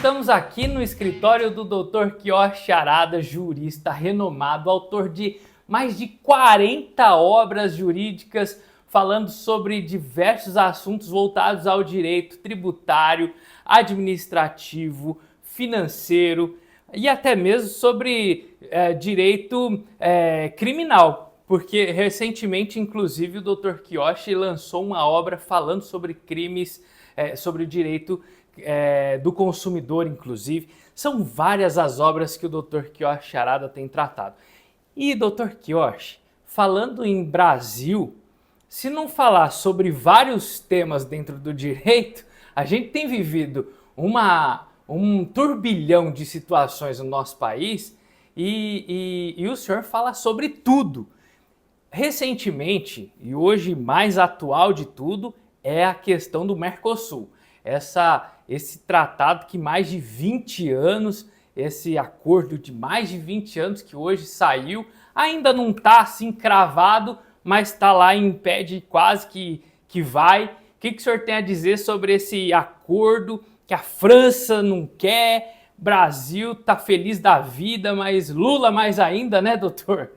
Estamos aqui no escritório do Dr. Quioche Arada, jurista renomado, autor de mais de 40 obras jurídicas falando sobre diversos assuntos voltados ao direito tributário, administrativo, financeiro e até mesmo sobre direito criminal. Porque recentemente, inclusive, o Dr. Quioche lançou uma obra falando sobre crimes, sobre o direito do consumidor, inclusive. São várias as obras que o Dr. Quioche Arada tem tratado. E, Dr. Quioche, falando em Brasil, se não falar sobre vários temas dentro do direito, a gente tem vivido um turbilhão de situações no nosso país e o senhor fala sobre tudo. Recentemente, e hoje mais atual de tudo, é a questão do Mercosul. Esse tratado que mais de 20 anos, esse acordo de mais de 20 anos que hoje saiu, ainda não está assim cravado, mas está lá em pé de quase que vai. O que o senhor tem a dizer sobre esse acordo que a França não quer, Brasil está feliz da vida, mas Lula mais ainda, né, doutor?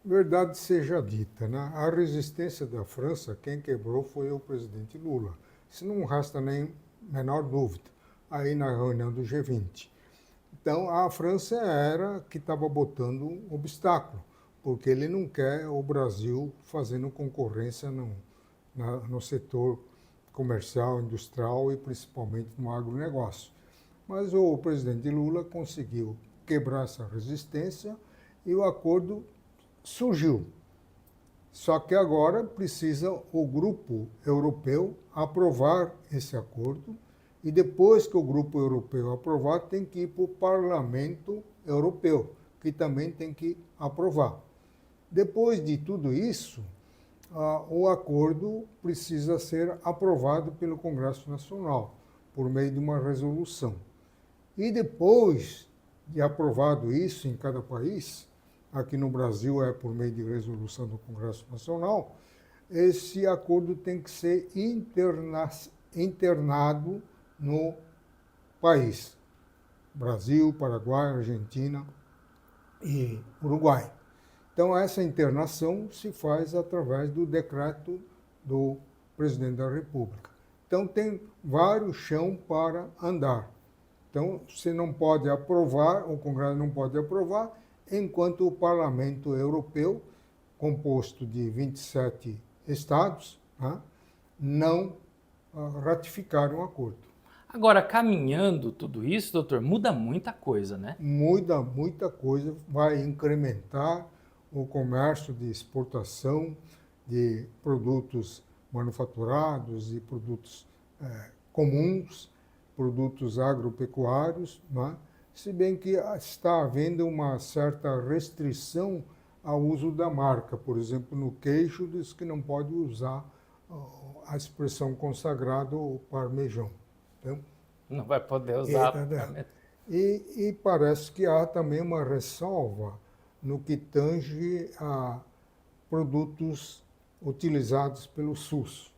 Verdade seja dita, né? A resistência da França, quem quebrou foi o presidente Lula. Isso não resta nem menor dúvida, aí na reunião do G20. Então, a França era que estava botando um obstáculo, porque ele não quer o Brasil fazendo concorrência no setor comercial, industrial e principalmente no agronegócio. Mas o presidente Lula conseguiu quebrar essa resistência e o acordo surgiu. Só que agora precisa o grupo europeu aprovar esse acordo e depois que o grupo europeu aprovar, tem que ir para o Parlamento Europeu, que também tem que aprovar. Depois de tudo isso, o acordo precisa ser aprovado pelo Congresso Nacional, por meio de uma resolução. E depois de aprovado isso em cada país, aqui no Brasil é por meio de resolução do Congresso Nacional, esse acordo tem que ser internado no país. Brasil, Paraguai, Argentina e Uruguai. Então, essa internação se faz através do decreto do presidente da República. Então, tem vários chão para andar. Então, você não pode aprovar, o Congresso não pode aprovar, enquanto o Parlamento Europeu, composto de 27 estados, não ratificaram o acordo. Agora, caminhando tudo isso, doutor, muda muita coisa, né? Muda muita coisa, vai incrementar o comércio de exportação de produtos manufaturados e produtos comuns, produtos agropecuários, se bem que está havendo uma certa restrição ao uso da marca. Por exemplo, no queijo diz que não pode usar a expressão consagrada, o parmejão. Então, não vai poder usar. E parece que há também uma ressalva no que tange a produtos utilizados pelo SUS,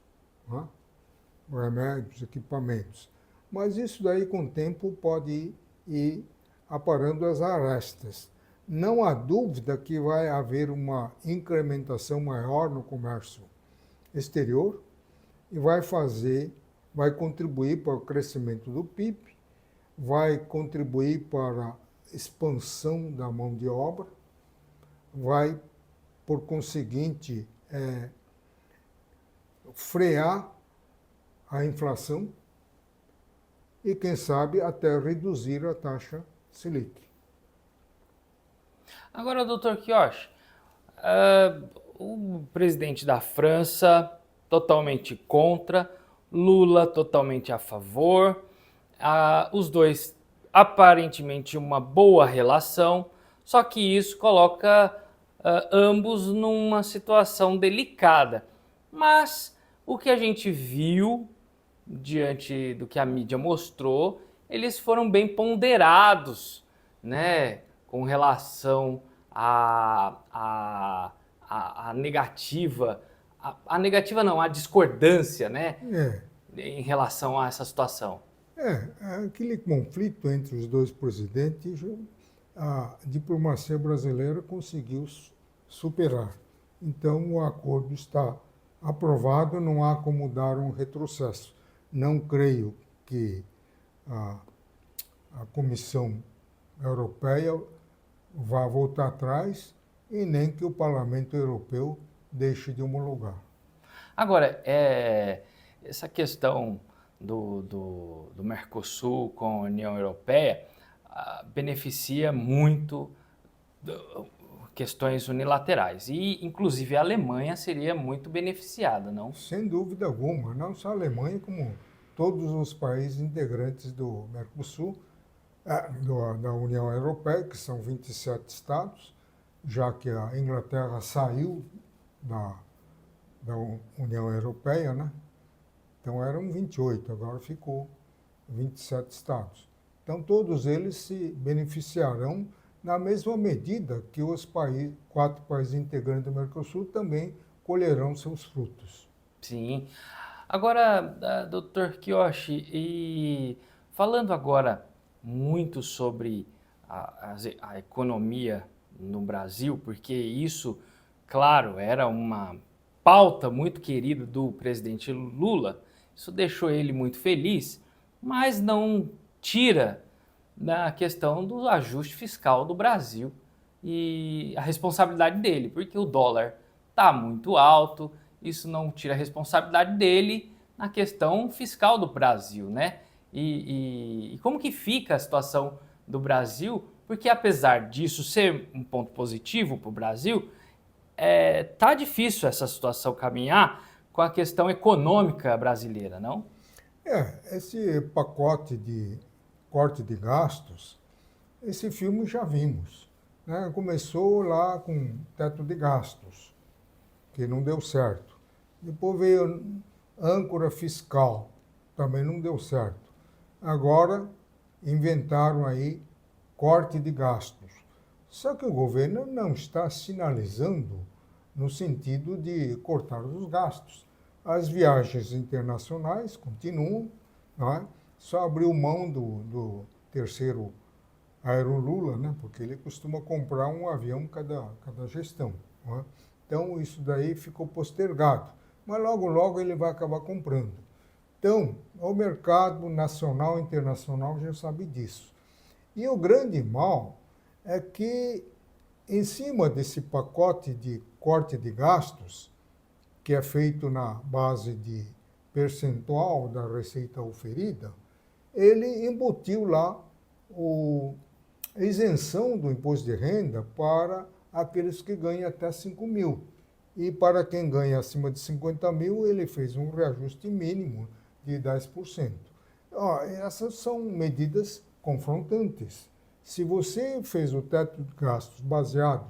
remédios, equipamentos. Mas isso daí, com o tempo, pode ir aparando as arestas. Não há dúvida que vai haver uma incrementação maior no comércio exterior e vai contribuir para o crescimento do PIB, vai contribuir para a expansão da mão de obra, vai, por conseguinte, frear a inflação e, quem sabe, até reduzir a taxa Selic. Agora, doutor Quioche, o presidente da França totalmente contra, Lula totalmente a favor, os dois aparentemente uma boa relação, só que isso coloca ambos numa situação delicada. Mas o que a gente viu diante do que a mídia mostrou, eles foram bem ponderados, né, com relação à negativa, a negativa não, a discordância, né, em relação a essa situação? Aquele conflito entre os dois presidentes, a diplomacia brasileira conseguiu superar. Então, o acordo está aprovado, não há como dar um retrocesso. Não creio que a Comissão Europeia vá voltar atrás e nem que o Parlamento Europeu deixe de homologar. Agora, essa questão do Mercosul com a União Europeia beneficia muito questões unilaterais e, inclusive, a Alemanha seria muito beneficiada, não? Sem dúvida alguma, não só a Alemanha, como todos os países integrantes do Mercosul, da União Europeia, que são 27 estados, já que a Inglaterra saiu da União Europeia, né? Então eram 28, agora ficou 27 estados. Então todos eles se beneficiarão na mesma medida que os 4 países integrantes do Mercosul também colherão seus frutos. Sim. Agora, Dr. Kiyoshi, e falando agora muito sobre a economia no Brasil, porque isso, claro, era uma pauta muito querida do presidente Lula, isso deixou ele muito feliz, mas não tira da questão do ajuste fiscal do Brasil e a responsabilidade dele, porque o dólar está muito alto, isso não tira a responsabilidade dele na questão fiscal do Brasil, né? E como que fica a situação do Brasil? Porque apesar disso ser um ponto positivo para o Brasil, tá difícil essa situação caminhar com a questão econômica brasileira, não? Esse pacote de corte de gastos, esse filme já vimos, né? Começou lá com teto de gastos, que não deu certo. Depois veio âncora fiscal, também não deu certo. Agora inventaram aí corte de gastos. Só que o governo não está sinalizando no sentido de cortar os gastos. As viagens internacionais continuam, não é? Só abriu mão do terceiro Aerolula, né? Porque ele costuma comprar um avião cada gestão. Não é? Então, isso daí ficou postergado. Mas logo, logo ele vai acabar comprando. Então, o mercado nacional e internacional já sabe disso. E o grande mal é que, em cima desse pacote de corte de gastos, que é feito na base de percentual da receita oferida, ele embutiu lá a isenção do imposto de renda para aqueles que ganham até 5 mil. E para quem ganha acima de 50 mil, ele fez um reajuste mínimo de 10%. Essas são medidas confrontantes. Se você fez o teto de gastos baseado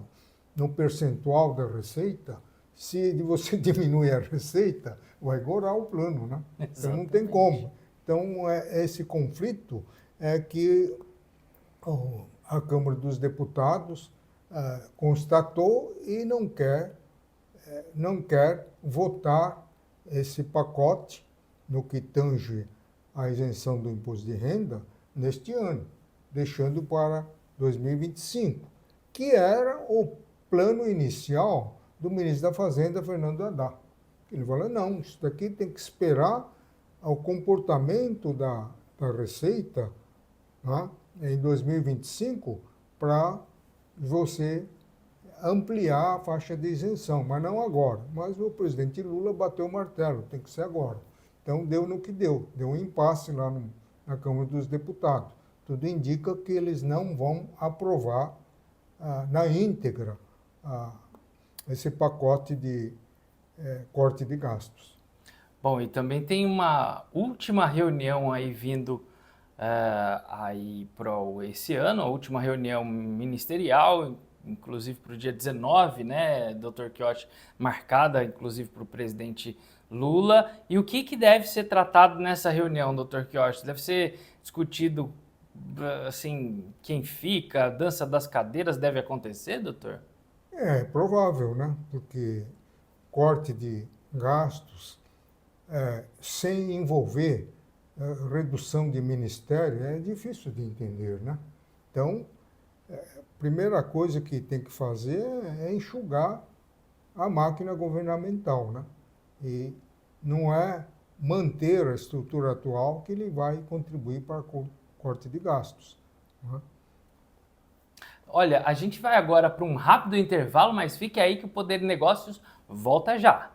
no percentual da receita, se você diminui a receita, vai gorar o plano, né? Então não tem como. Então, esse conflito é que a Câmara dos Deputados constatou e não quer votar esse pacote no que tange a isenção do imposto de renda neste ano, deixando para 2025, que era o plano inicial do ministro da Fazenda, Fernando Haddad. Ele falou, não, isso daqui tem que esperar ao comportamento da Receita, né, em 2025 para você ampliar a faixa de isenção, mas não agora. Mas o presidente Lula bateu o martelo, tem que ser agora. Então deu no que deu um impasse lá na Câmara dos Deputados. Tudo indica que eles não vão aprovar na íntegra esse pacote de corte de gastos. Bom, e também tem uma última reunião aí vindo aí para esse ano, a última reunião ministerial, inclusive para o dia 19, né, Dr. Kiyoshi, marcada inclusive para o presidente Lula. E o que deve ser tratado nessa reunião, Dr. Kiyoshi? Deve ser discutido, assim, quem fica, a dança das cadeiras deve acontecer, doutor? É provável, né? Porque corte de gastos sem envolver redução de ministério, é difícil de entender, né? Então, a primeira coisa que tem que fazer é enxugar a máquina governamental, né? E não é manter a estrutura atual que ele vai contribuir para o corte de gastos, né? Olha, a gente vai agora para um rápido intervalo, mas fique aí que o Poder de Negócios volta já.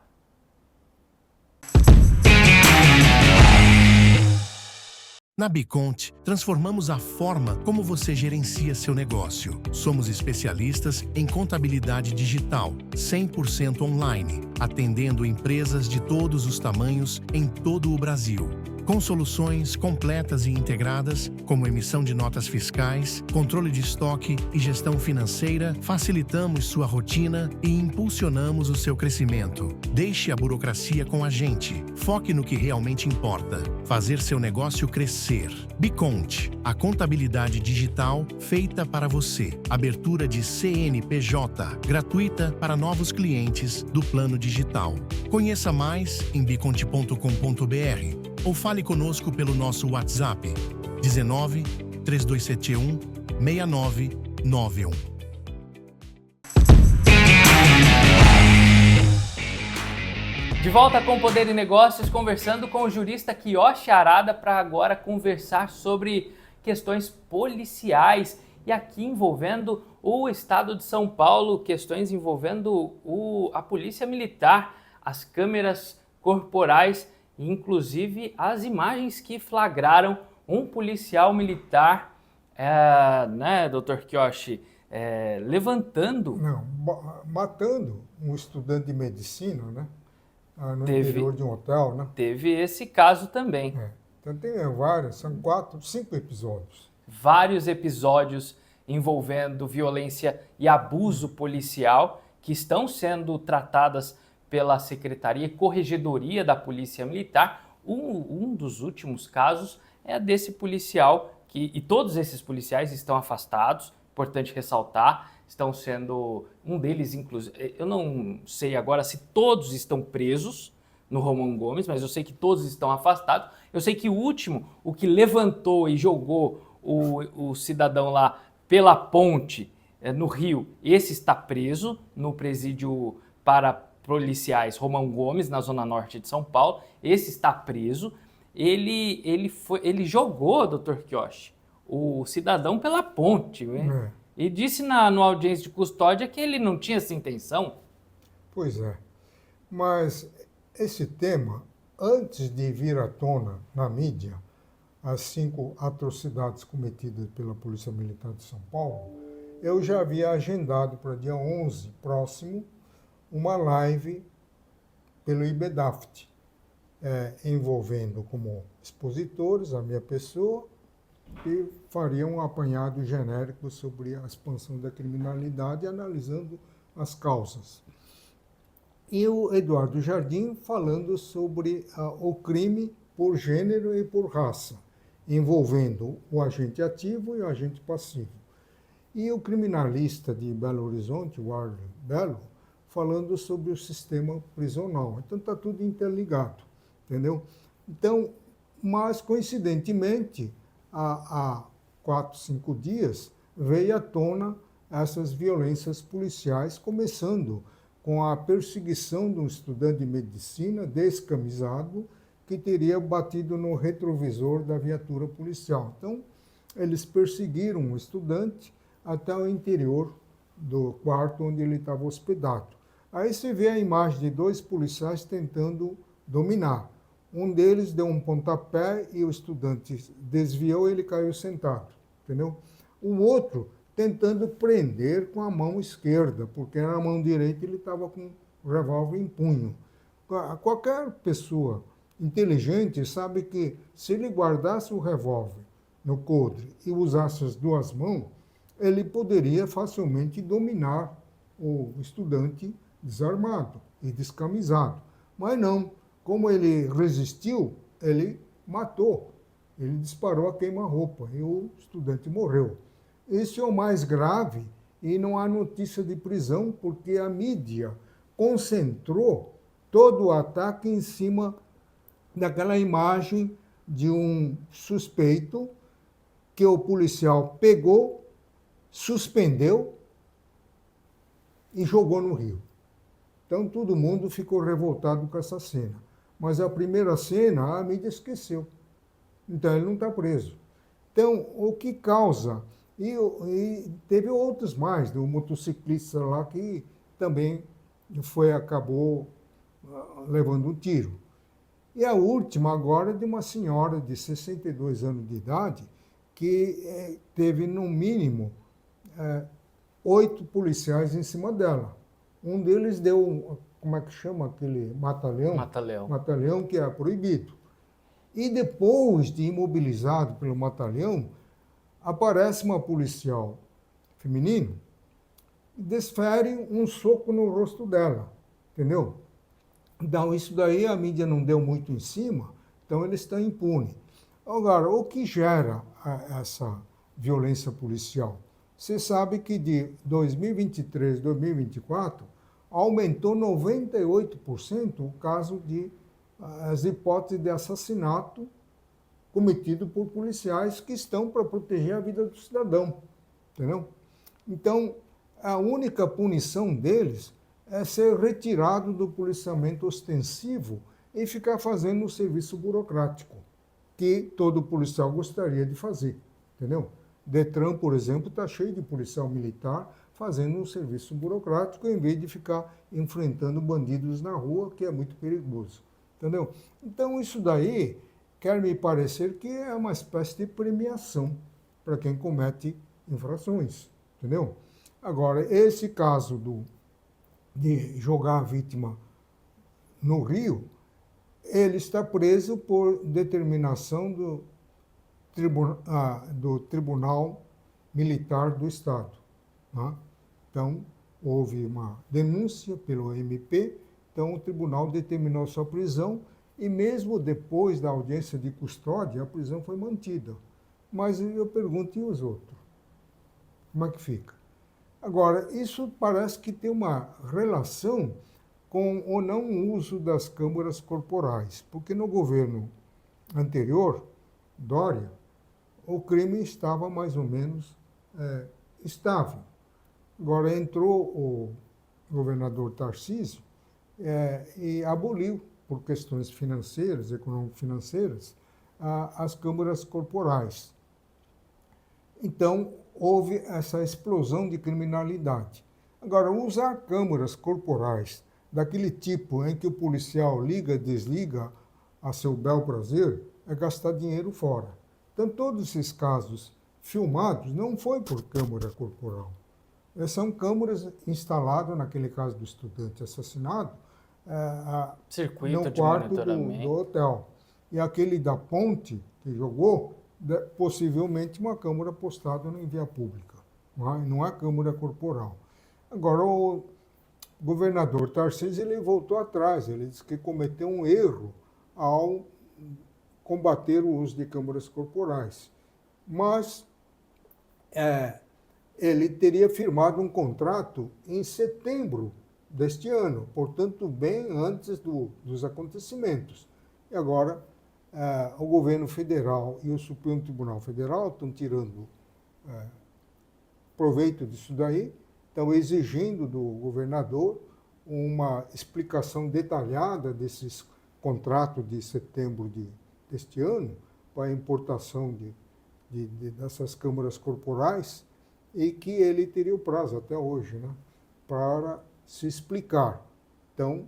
Na Biconte, transformamos a forma como você gerencia seu negócio. Somos especialistas em contabilidade digital, 100% online, atendendo empresas de todos os tamanhos em todo o Brasil. Com soluções completas e integradas, como emissão de notas fiscais, controle de estoque e gestão financeira, facilitamos sua rotina e impulsionamos o seu crescimento. Deixe a burocracia com a gente. Foque no que realmente importa: fazer seu negócio crescer. Biconte, a contabilidade digital feita para você. Abertura de CNPJ, gratuita para novos clientes do plano digital. Conheça mais em biconte.com.br ou fale conosco pelo nosso WhatsApp 19 3271 6991. De volta com o Poder de Negócios, conversando com o jurista Kiyoshi Harada para agora conversar sobre questões policiais e aqui envolvendo o estado de São Paulo, questões envolvendo a polícia militar, as câmeras corporais, inclusive as imagens que flagraram um policial militar, né, Dr. Kiyoshi, levantando... Não, matando um estudante de medicina, né? No interior de um hotel, né? Teve esse caso também. Então tem são 5 episódios. Vários episódios envolvendo violência e abuso policial que estão sendo tratadas pela Secretaria e Corregedoria da Polícia Militar. Um dos últimos casos é desse policial, e todos esses policiais estão afastados, importante ressaltar, estão sendo, um deles inclusive, eu não sei agora se todos estão presos no Romão Gomes, mas eu sei que todos estão afastados. Eu sei que o último, o que levantou e jogou o cidadão lá pela ponte no Rio, esse está preso no presídio para policiais Romão Gomes, na zona norte de São Paulo. Esse está preso. Ele jogou, Dr. Kiyoshi, o cidadão pela ponte, né? E disse no audiência de custódia que ele não tinha essa intenção. Pois é. Mas esse tema, antes de vir à tona na mídia, as 5 atrocidades cometidas pela Polícia Militar de São Paulo, eu já havia agendado para dia 11 próximo uma live pelo IBDAFT, envolvendo como expositores a minha pessoa, e faria um apanhado genérico sobre a expansão da criminalidade, analisando as causas. E o Eduardo Jardim falando sobre o crime por gênero e por raça, envolvendo o agente ativo e o agente passivo. E o criminalista de Belo Horizonte, o Arlen Belo, falando sobre o sistema prisional. Então está tudo interligado, entendeu? Então, mas coincidentemente, há 4, 5 dias, veio à tona essas violências policiais, começando com a perseguição de um estudante de medicina descamisado que teria batido no retrovisor da viatura policial. Então, eles perseguiram o estudante até o interior do quarto onde ele estava hospedado. Aí você vê a imagem de 2 policiais tentando dominar. Um deles deu um pontapé e o estudante desviou e ele caiu sentado, entendeu? O outro tentando prender com a mão esquerda, porque na mão direita ele estava com o revólver em punho. Qualquer pessoa inteligente sabe que se ele guardasse o revólver no coldre e usasse as 2 mãos, ele poderia facilmente dominar o estudante desarmado e descamisado. Mas não. Como ele resistiu, ele matou. Ele disparou a queima-roupa e o estudante morreu. Esse é o mais grave e não há notícia de prisão porque a mídia concentrou todo o ataque em cima daquela imagem de um suspeito que o policial pegou, suspendeu e jogou no rio. Então todo mundo ficou revoltado com essa cena. Mas a primeira cena a mídia esqueceu. Então ele não está preso. Então o que causa... E teve outros mais, do motociclista lá que também acabou levando um tiro. E a última agora é de uma senhora de 62 anos de idade que teve, no mínimo, 8 policiais em cima dela. Um deles deu, como é que chama aquele mata-leão? Mata-leão. Mata-leão, que é proibido. E depois de imobilizado pelo mata-leão, aparece uma policial feminino e desfere um soco no rosto dela, entendeu? Então, isso daí a mídia não deu muito em cima, então eles estão impunes. Agora, o que gera essa violência policial? Você sabe que de 2023 a 2024 aumentou 98% o caso as hipóteses de assassinato cometido por policiais que estão para proteger a vida do cidadão, entendeu? Então, a única punição deles é ser retirado do policiamento ostensivo e ficar fazendo o serviço burocrático, que todo policial gostaria de fazer, entendeu? Detran, por exemplo, está cheio de policial militar fazendo um serviço burocrático em vez de ficar enfrentando bandidos na rua, que é muito perigoso, entendeu? Então, isso daí quer me parecer que é uma espécie de premiação para quem comete infrações, entendeu? Agora, esse caso de jogar a vítima no rio, ele está preso por determinação do Tribunal Militar do Estado. Tá? Então, houve uma denúncia pelo MP, então o tribunal determinou sua prisão, e mesmo depois da audiência de custódia, a prisão foi mantida. Mas eu pergunto, e os outros? Como é que fica? Agora, isso parece que tem uma relação com o não uso das câmaras corporais, porque no governo anterior, Dória, o crime estava mais ou menos estável. Agora entrou o governador Tarcísio e aboliu, por questões financeiras, econômico-financeiras, as câmaras corporais. Então, houve essa explosão de criminalidade. Agora, usar câmaras corporais daquele tipo em que o policial liga e desliga a seu bel prazer é gastar dinheiro fora. Então, todos esses casos filmados não foi por câmara corporal. São câmaras instaladas, naquele caso do estudante assassinado, circuito no de quarto monitoramento do hotel. E aquele da ponte que jogou, possivelmente uma câmera postada em via pública, não é câmera corporal. Agora, o governador Tarcísio ele voltou atrás, ele disse que cometeu um erro ao combater o uso de câmeras corporais. Mas ele teria firmado um contrato em setembro deste ano, portanto, bem antes dos acontecimentos. E agora, o governo federal e o Supremo Tribunal Federal estão tirando proveito disso daí, estão exigindo do governador uma explicação detalhada desses contratos de setembro deste ano para a importação dessas câmaras corporais e que ele teria o prazo até hoje, né, para se explicar. Então,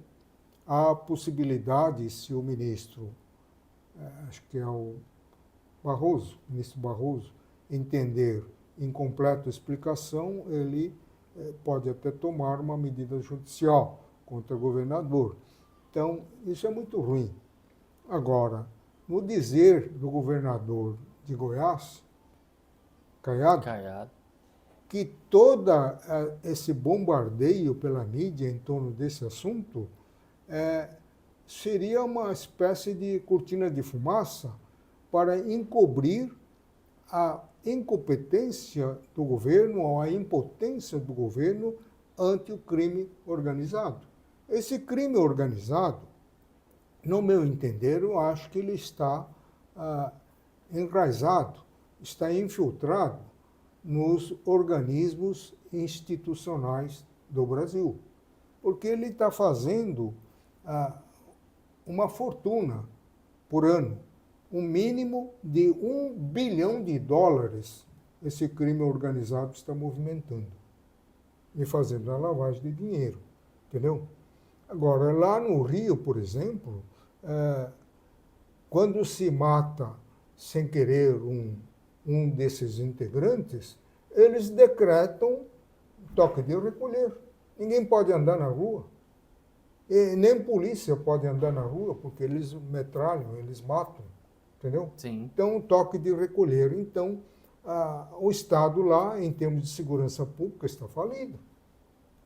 há possibilidade, se o ministro, acho que é o ministro Barroso, entender incompleta explicação, ele pode até tomar uma medida judicial contra o governador. Então, isso é muito ruim. Agora, no dizer do governador de Goiás, Caiado, que todo esse bombardeio pela mídia em torno desse assunto seria uma espécie de cortina de fumaça para encobrir a incompetência do governo ou a impotência do governo ante o crime organizado. Esse crime organizado no meu entender, eu acho que ele está enraizado, está infiltrado nos organismos institucionais do Brasil, porque ele está fazendo uma fortuna por ano, um mínimo de US$ 1 bilhão esse crime organizado está movimentando e fazendo a lavagem de dinheiro, entendeu? Agora, lá no Rio, por exemplo, quando se mata sem querer um desses integrantes, eles decretam toque de recolher. Ninguém pode andar na rua. E nem polícia pode andar na rua, porque eles metralham, eles matam, entendeu? Sim. Então, toque de recolher. Então, o Estado lá, em termos de segurança pública, está falido.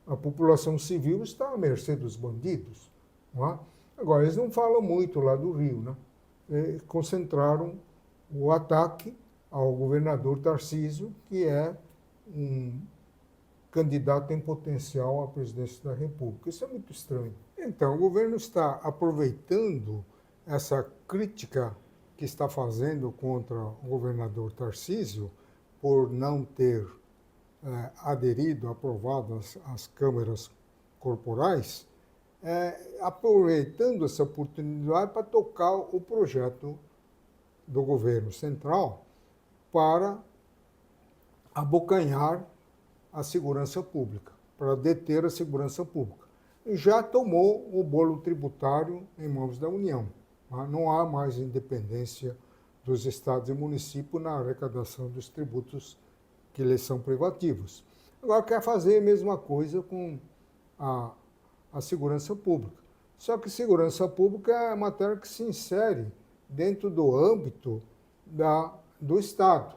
A população civil está à mercê dos bandidos. Não é? Agora, eles não falam muito lá do Rio, né? Concentraram o ataque ao governador Tarcísio, que é um candidato em potencial à presidência da República. Isso é muito estranho. Então, o governo está aproveitando essa crítica que está fazendo contra o governador Tarcísio por não ter aderido, aprovado as câmeras corporais, aproveitando essa oportunidade para tocar o projeto do governo central para abocanhar a segurança pública, para deter a segurança pública. E já tomou o bolo tributário em mãos da União. Não há mais independência dos estados e municípios na arrecadação dos tributos que lhes são privativos. Agora quer fazer a mesma coisa com a segurança pública. Só que segurança pública é matéria que se insere dentro do âmbito do Estado.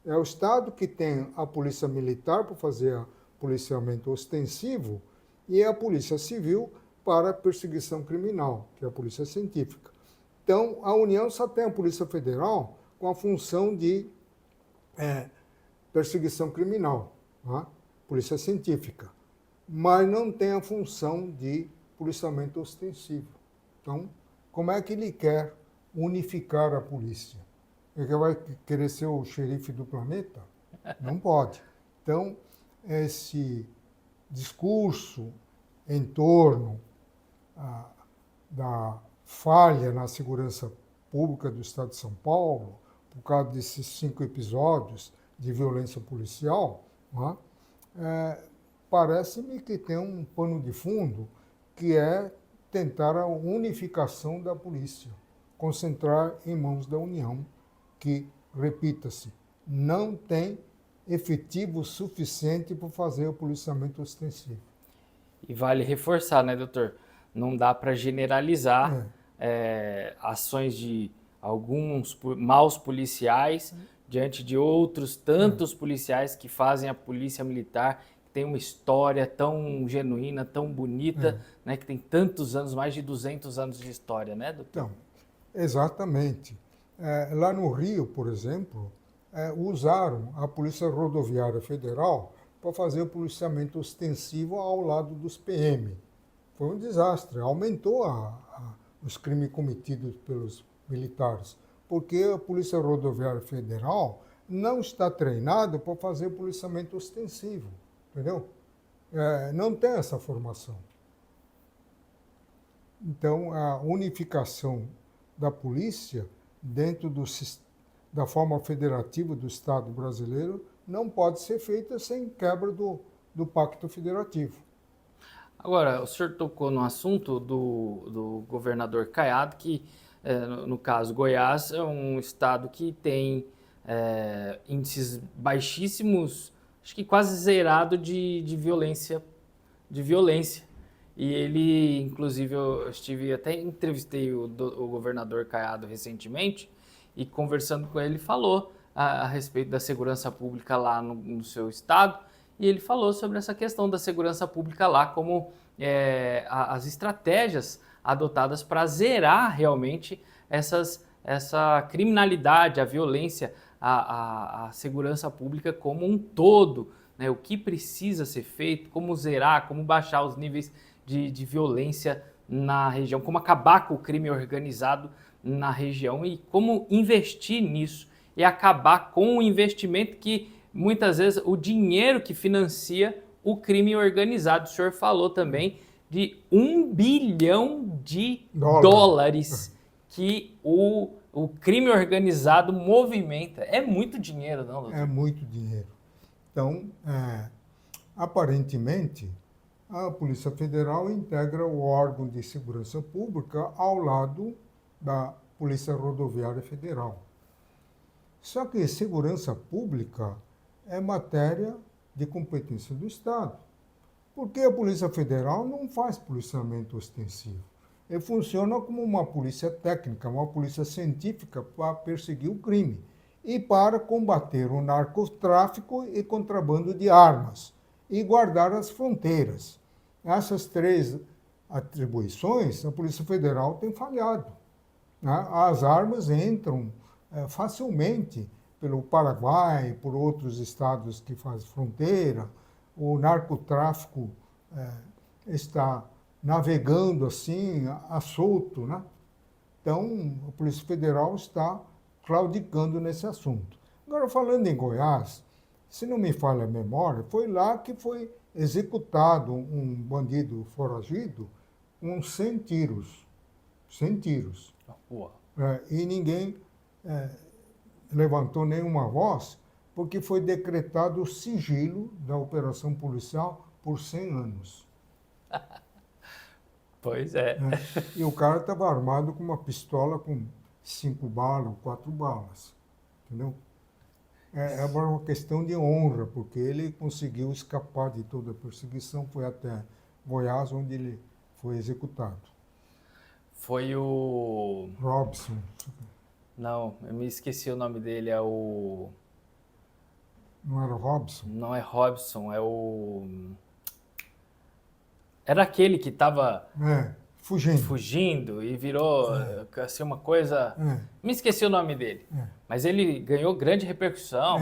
É o Estado que tem a polícia militar para fazer policiamento ostensivo e a polícia civil para perseguição criminal, que é a polícia científica. Então, a União só tem a Polícia Federal com a função de perseguição criminal, né? Polícia científica, mas não tem a função de policiamento ostensivo. Então, como é que ele quer unificar a polícia? Ele vai querer ser o xerife do planeta? Não pode. Então, esse discurso em torno da falha na segurança pública do Estado de São Paulo, por causa desses 5 episódios de violência policial, parece-me que tem um pano de fundo que é tentar a unificação da polícia, concentrar em mãos da União, que, repita-se, não tem efetivo suficiente para fazer o policiamento ostensivo. E vale reforçar, né, doutor? Não dá para generalizar ações de alguns maus policiais diante de outros tantos policiais que fazem a polícia militar, que tem uma história tão genuína, tão bonita, né, que tem tantos anos, mais de 200 anos de história, né, doutor? Então, exatamente. Lá no Rio, por exemplo, usaram a Polícia Rodoviária Federal para fazer o policiamento ostensivo ao lado dos PM. Foi um desastre, aumentou os crimes cometidos pelos militares, porque a Polícia Rodoviária Federal não está treinada para fazer policiamento ostensivo, entendeu? Não tem essa formação. Então, a unificação da polícia dentro da forma federativa do Estado brasileiro não pode ser feita sem quebra do Pacto Federativo. Agora, o senhor tocou no assunto do governador Caiado, que, no caso, Goiás é um estado que tem índices baixíssimos, acho que quase zerado de violência. E ele, inclusive, eu até entrevistei o governador Caiado recentemente, e conversando com ele, falou a respeito da segurança pública lá no seu estado, e ele falou sobre essa questão da segurança pública lá, como as estratégias adotadas para zerar realmente essa criminalidade, a violência, a segurança pública como um todo, né? O que precisa ser feito, como zerar, como baixar os níveis de violência na região, como acabar com o crime organizado na região e como investir nisso e acabar com o investimento que muitas vezes o dinheiro que financia o crime organizado. O senhor falou também de $1 bilhão que o crime organizado movimenta. É muito dinheiro, não, doutor? É muito dinheiro. Então, aparentemente, a Polícia Federal integra o órgão de segurança pública ao lado da Polícia Rodoviária Federal. Só que segurança pública é matéria de competência do Estado. Porque a Polícia Federal não faz policiamento ostensivo. Ele funciona como uma polícia técnica, uma polícia científica para perseguir o crime e para combater o narcotráfico e contrabando de armas e guardar as fronteiras. Essas três atribuições, a Polícia Federal tem falhado, né? As armas entram facilmente pelo Paraguai, por outros estados que fazem fronteira. O narcotráfico está navegando assim, a solto, né? Então, a Polícia Federal está claudicando nesse assunto. Agora, falando em Goiás, se não me falha a memória, foi lá que foi executado um bandido foragido com 100 tiros. 100 tiros. E ninguém levantou nenhuma voz, porque foi decretado o sigilo da operação policial por 100 anos. Pois é. E o cara estava armado com uma pistola com 5 balas, 4 balas. Entendeu? É uma questão de honra, porque ele conseguiu escapar de toda a perseguição, foi até Goiás, onde ele foi executado. Foi o... Robson. Não, eu me esqueci o nome dele, Não era Robson? Não é Robson, é o... Era aquele que estava fugindo e virou assim, uma coisa... Me esqueci o nome dele, mas ele ganhou grande repercussão.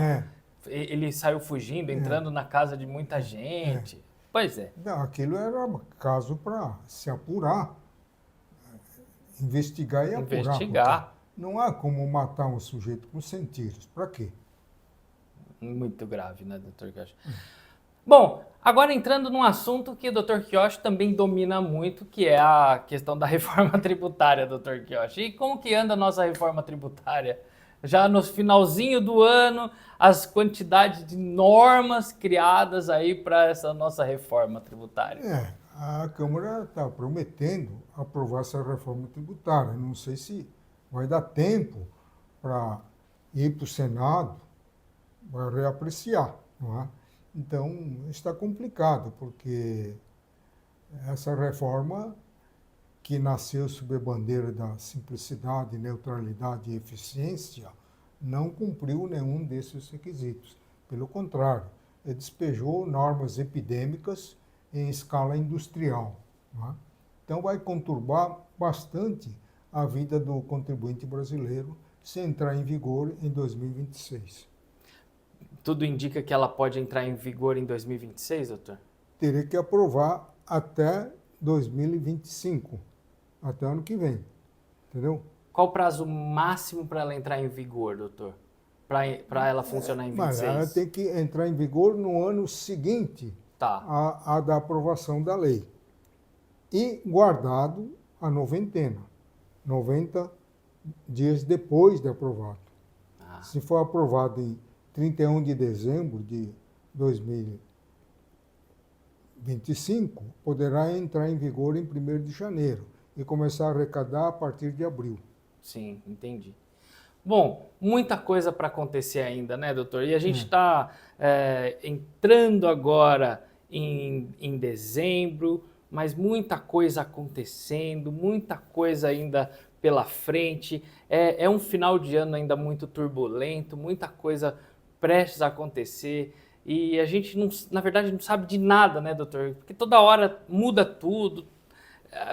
Ele saiu fugindo, entrando na casa de muita gente. Pois é. Não, aquilo era caso para se apurar, investigar e apurar. Investigar. Não há como matar um sujeito com 100 tiros. Para quê? Muito grave, né, doutor Kiyoshi? Bom, agora entrando num assunto que o doutor Kiyoshi também domina muito, que é a questão da reforma tributária, doutor Kiyoshi. E como que anda a nossa reforma tributária? Já no finalzinho do ano, as quantidades de normas criadas aí para essa nossa reforma tributária. A Câmara está prometendo aprovar essa reforma tributária. Não sei se vai dar tempo para ir para o Senado para reapreciar, não é? Então, está complicado, porque essa reforma, que nasceu sob a bandeira da simplicidade, neutralidade e eficiência, não cumpriu nenhum desses requisitos. Pelo contrário, despejou normas epidêmicas em escala industrial, não é? Então, vai conturbar bastante a vida do contribuinte brasileiro se entrar em vigor em 2026. Tudo indica que ela pode entrar em vigor em 2026, doutor? Teria que aprovar até 2025, até ano que vem, entendeu? Qual o prazo máximo para ela entrar em vigor, doutor? Para ela funcionar em 26? Mas ela tem que entrar em vigor no ano seguinte à da aprovação da lei. E guardado a noventena, 90 dias depois de aprovado. Se for aprovado em 31 de dezembro de 2025, poderá entrar em vigor em 1º de janeiro e começar a arrecadar a partir de abril. Sim, entendi. Bom, muita coisa para acontecer ainda, né, doutor? E a gente está entrando agora em dezembro, mas muita coisa acontecendo, muita coisa ainda pela frente. É um final de ano ainda muito turbulento, muita coisa prestes a acontecer, e a gente, não, na verdade, não sabe de nada, né, doutor? Porque toda hora muda tudo.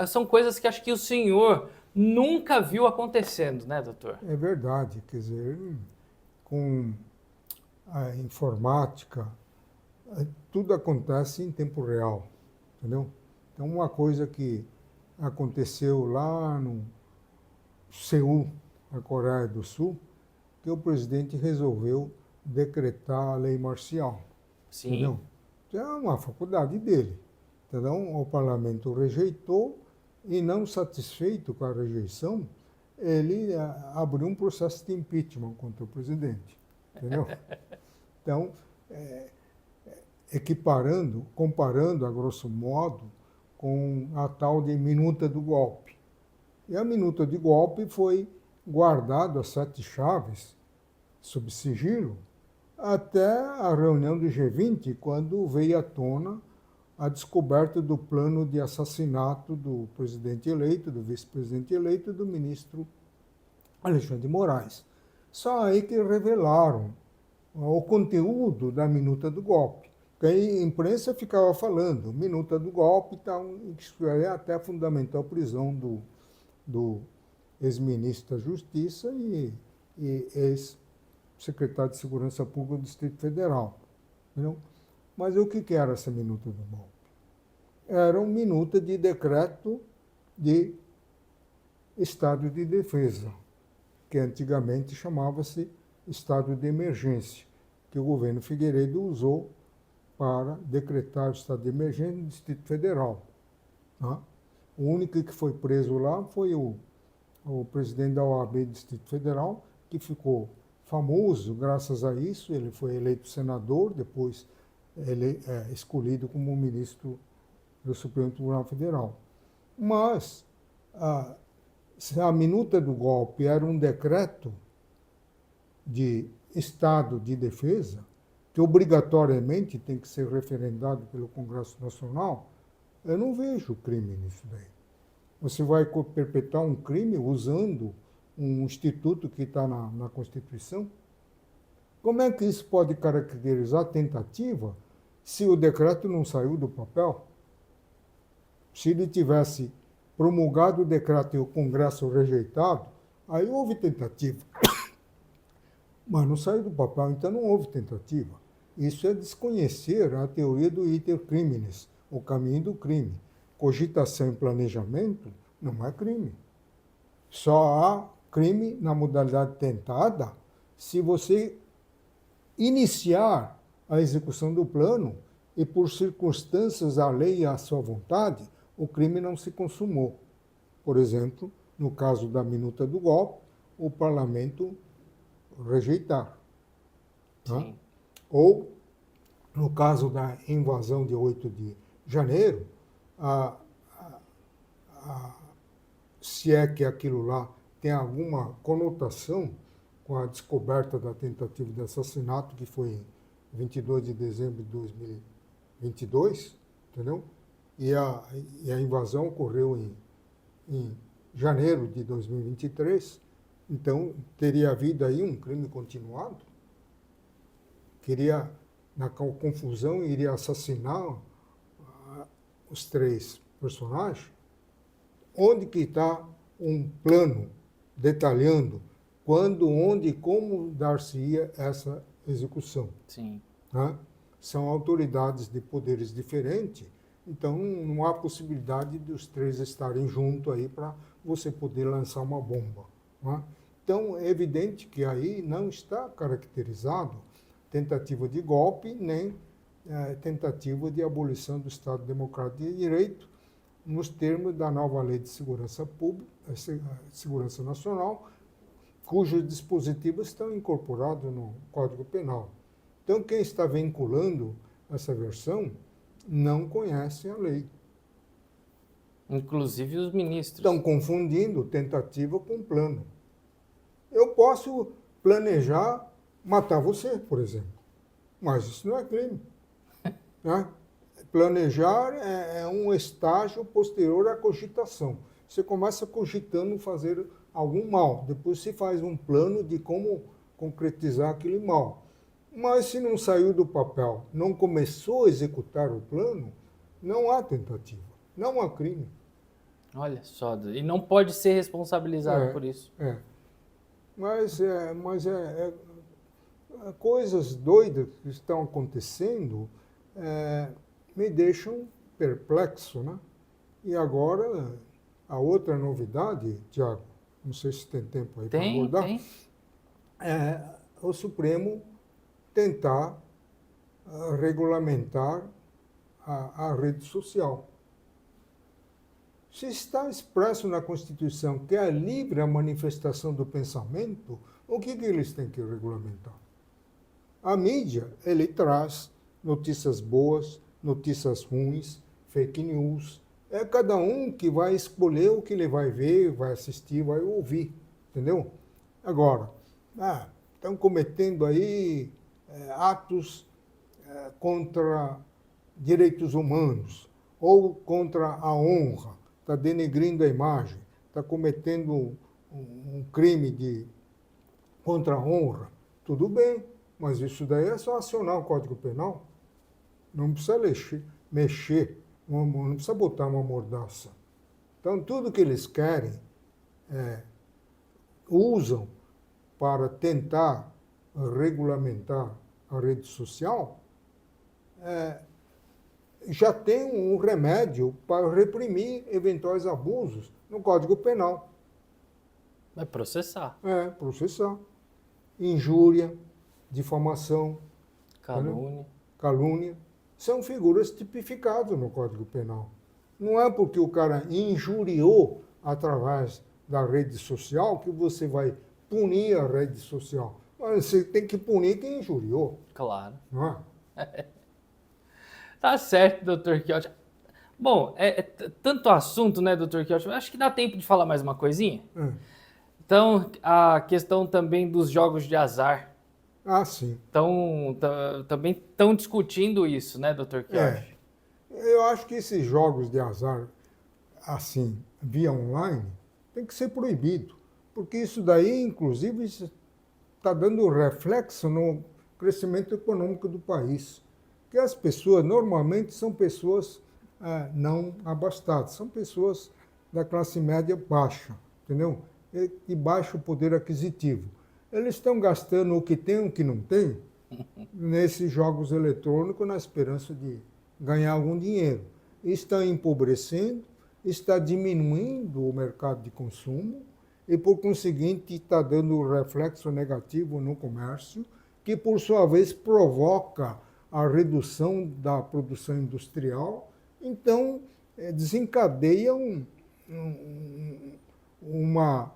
São coisas que acho que o senhor nunca viu acontecendo, né, doutor? É verdade, quer dizer, com a informática, tudo acontece em tempo real, entendeu? Então, uma coisa que aconteceu lá no Seul, na Coreia do Sul, que o presidente resolveu decretar a lei marcial. Sim. Entendeu? É uma faculdade dele. Então, o parlamento rejeitou e, não satisfeito com a rejeição, ele abriu um processo de impeachment contra o presidente. Entendeu? Então, comparando a grosso modo com a tal de minuta do golpe. E a minuta de golpe foi guardada a 7 chaves, sob sigilo, até a reunião do G20, quando veio à tona a descoberta do plano de assassinato do presidente eleito, do vice-presidente eleito e do ministro Alexandre de Moraes. Só aí que revelaram o conteúdo da minuta do golpe. Porque a imprensa ficava falando, minuta do golpe, isso até fundamentou a prisão do ex-ministro da Justiça e ex-secretário de Segurança Pública do Distrito Federal. Entendeu? Mas o que era essa minuta do golpe? Era uma minuta de decreto de estado de defesa, que antigamente chamava-se estado de emergência, que o governo Figueiredo usou para decretar o estado de emergência no Distrito Federal. Tá? O único que foi preso lá foi o presidente da OAB do Distrito Federal, que ficou famoso graças a isso. Ele foi eleito senador, depois ele é escolhido como ministro do Supremo Tribunal Federal. Mas a minuta do golpe era um decreto de estado de defesa, que obrigatoriamente tem que ser referendado pelo Congresso Nacional. Eu não vejo crime nisso daí. Você vai perpetrar um crime usando um instituto que está na Constituição? Como é que isso pode caracterizar tentativa se o decreto não saiu do papel? Se ele tivesse promulgado o decreto e o Congresso rejeitado, aí houve tentativa. Mas não saiu do papel, então não houve tentativa. Isso é desconhecer a teoria do iter criminis, o caminho do crime. Cogitação e planejamento não é crime. Só há crime na modalidade tentada se você iniciar a execução do plano e, por circunstâncias alheias à sua vontade, o crime não se consumou. Por exemplo, no caso da minuta do golpe, o parlamento rejeitar. Tá? Ou, no caso da invasão de 8 de janeiro, se é que aquilo lá tem alguma conotação com a descoberta da tentativa de assassinato, que foi em 22 de dezembro de 2022, entendeu? E a invasão ocorreu em janeiro de 2023, então teria havido aí um crime continuado, na confusão, iria assassinar os 3 personagens. Onde que está um plano detalhando quando, onde e como dar-se-ia essa execução? Sim. Né? São autoridades de poderes diferentes, então não há possibilidade dos 3 estarem juntos aí para você poder lançar uma bomba. Né? Então, é evidente que aí não está caracterizado tentativa de golpe, nem tentativa de abolição do Estado Democrático de Direito, nos termos da nova Lei de Segurança Pública, Segurança Nacional, cujos dispositivos estão incorporados no Código Penal. Então, quem está vinculando essa versão não conhece a lei. Inclusive os ministros. Estão confundindo tentativa com plano. Eu posso planejar matar você, por exemplo, mas isso não é crime. Né? Planejar é um estágio posterior à cogitação. Você começa cogitando fazer algum mal, depois você faz um plano de como concretizar aquele mal. Mas se não saiu do papel, não começou a executar o plano, não há tentativa, não há crime. Olha só, e não pode ser responsabilizado por isso. Mas coisas doidas que estão acontecendo me deixam perplexo, né? E agora A outra novidade, Tiago, não sei se tem tempo aí para abordar, é o Supremo tentar regulamentar a rede social. Se está expresso na Constituição que é livre a manifestação do pensamento, o que eles têm que regulamentar? A mídia, ele traz notícias boas, notícias ruins, fake news. É cada um que vai escolher o que ele vai ver, vai assistir, vai ouvir, entendeu? Agora, estão cometendo aí atos contra direitos humanos ou contra a honra, está denegrindo a imagem, está cometendo um crime contra a honra. Tudo bem, mas isso daí é só acionar o Código Penal. Não precisa mexer, não precisa botar uma mordaça. Então, tudo que eles querem, usam para tentar regulamentar a rede social, já tem um remédio para reprimir eventuais abusos no Código Penal. Vai processar. Processar. Injúria, difamação, calúnia, são figuras tipificadas no Código Penal. Não é porque o cara injuriou através da rede social que você vai punir a rede social. Mas você tem que punir quem injuriou. Claro. Não é? Tá certo, doutor Quiotti. Bom, tanto assunto, né, doutor Quiotti? Acho que dá tempo de falar mais uma coisinha. Então, a questão também dos jogos de azar. Sim. Então, também estão discutindo isso, né, doutor Quiotti? Eu acho que esses jogos de azar, assim, via online, tem que ser proibido. Porque isso daí, inclusive, está dando reflexo no crescimento econômico do país. Porque as pessoas, normalmente, são pessoas não abastadas, são pessoas da classe média baixa, entendeu? De baixo poder aquisitivo. Eles estão gastando o que tem e o que não tem nesses jogos eletrônicos na esperança de ganhar algum dinheiro. Está empobrecendo, está diminuindo o mercado de consumo e, por conseguinte, está dando um reflexo negativo no comércio, que, por sua vez, provoca a redução da produção industrial. Então, desencadeia uma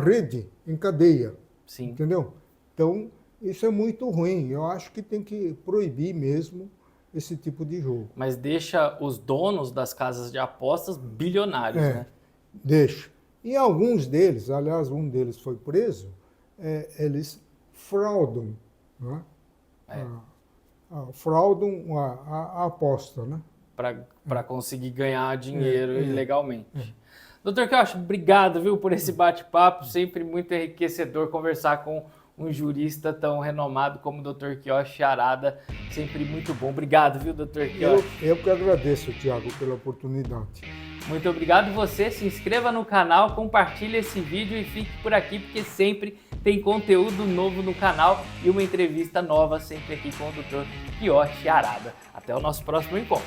rede em cadeia. Sim. Entendeu? Então, isso é muito ruim. Eu acho que tem que proibir mesmo esse tipo de jogo. Mas deixa os donos das casas de apostas bilionários, né? Deixa. E alguns deles, aliás, um deles foi preso, eles fraudam, né? Fraudam a aposta, né? Para conseguir ganhar dinheiro ilegalmente. Doutor Quiotti, obrigado, viu, por esse bate-papo, sempre muito enriquecedor conversar com um jurista tão renomado como o doutor Quiotti Charada, sempre muito bom. Obrigado, viu, doutor Quiotti? Eu que agradeço, Tiago, pela oportunidade. Muito obrigado você, se inscreva no canal, compartilhe esse vídeo e fique por aqui, porque sempre tem conteúdo novo no canal e uma entrevista nova sempre aqui com o doutor Quiotti Charada. Até o nosso próximo encontro.